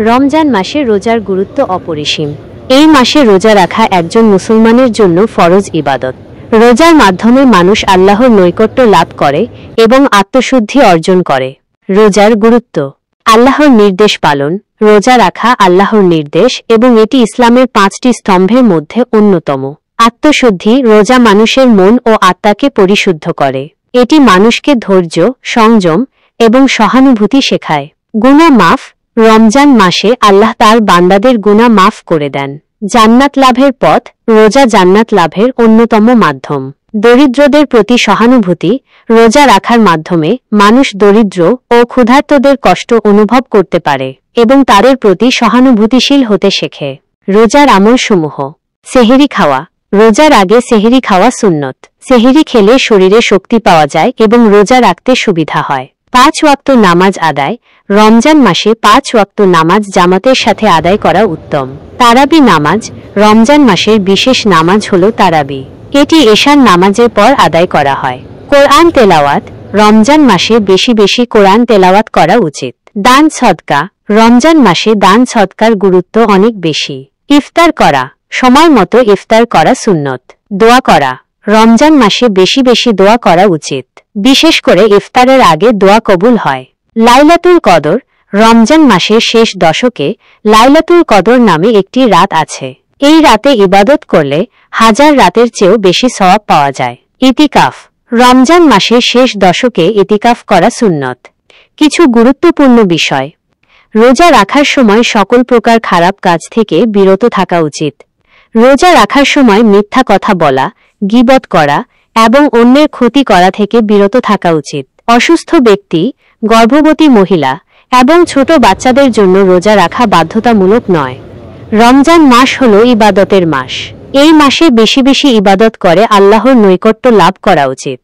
রমজান মাসে রোজার গুরুত্ব অপরিসীম। এই মাসে রোজা রাখা একজন মুসলমানের জন্য ফরজ ইবাদত। রোজার মাধ্যমে মানুষ আল্লাহর নৈকট্য লাভ করে এবং আত্মশুদ্ধি অর্জন করে। রোজার গুরুত্ব: আল্লাহর নির্দেশ পালন। রোজা রাখা আল্লাহর নির্দেশ এবং এটি ইসলামের 5টি স্তম্ভের মধ্যে অন্যতম। আত্মশুদ্ধি: রোজা মানুষের মন ও আত্মাকে পরিশুদ্ধ করে। এটি মানুষকে ধৈর্য, সংযম এবং সহানুভূতি শেখায়। গুনাহ মাফ: রমজান মাসে আল্লাহ তার বান্দাদের গুনাহ মাফ করে দেন। জান্নাত লাভের পথ: রোজা জান্নাত লাভের অন্যতম মাধ্যম। দরিদ্রদের প্রতি সহানুভূতি: রোজা রাখার মাধ্যমে মানুষ দরিদ্র ও ক্ষুধার্তদের কষ্ট অনুভব করতে পারে এবং তাদের প্রতি সহানুভূতিশীল হতে শেখে। রোজার আমলসমূহ: সেহরি খাওয়া। রোজার আগে সেহরি খাওয়া সুন্নত। সেহরি খেলে শরীরে শক্তি পাওয়া যায় এবং রোজা রাখতে সুবিধা হয়। 5 ওয়াক্ত নামাজ আদায়: রমজান মাসে 5 ওয়াক্ত নামাজ জামাতের সাথে আদায় করা উত্তম। তারাবি নামাজ: রমজান মাসের বিশেষ নামাজ হল তারাবি। এটি এশার নামাজের পর আদায় করা হয়। কোরআন তেলাওয়াত: রমজান মাসে বেশি বেশি কোরআন তেলাওয়াত করা উচিত। দান সদকা: রমজান মাসে দান সদকার গুরুত্ব অনেক বেশি। ইফতার করা: সময় মতো ইফতার করা সুন্নত। দোয়া করা: রমজান মাসে বেশি বেশি দোয়া করা উচিত। বিশেষ করে ইফতারের আগে দোয়া কবুল হয়। লাইলাতুল কদর: রমজান মাসের শেষ দশকে লাইলাতুল কদর নামে একটি রাত আছে। এই রাতে ইবাদত করলে 1000 রাতের চেয়েও বেশি সওয়াব পাওয়া যায়। ইতিকাফ: রমজান মাসের শেষ দশকে ইতিকাফ করা সুন্নত। কিছু গুরুত্বপূর্ণ বিষয়: রোজা রাখার সময় সকল প্রকার খারাপ কাজ থেকে বিরত থাকা উচিত। রোজা রাখার সময় মিথ্যা কথা বলা, গীবত করা এবং অন্যের ক্ষতি করা থেকে বিরত থাকা উচিত। অসুস্থ ব্যক্তি, গর্ভবতী মহিলা এবং ছোট বাচ্চাদের জন্য রোজা রাখা বাধ্যতামূলক নয়। রমজান মাস হল ইবাদতের মাস। এই মাসে বেশি বেশি ইবাদত করে আল্লাহর নৈকট্য লাভ করা উচিত।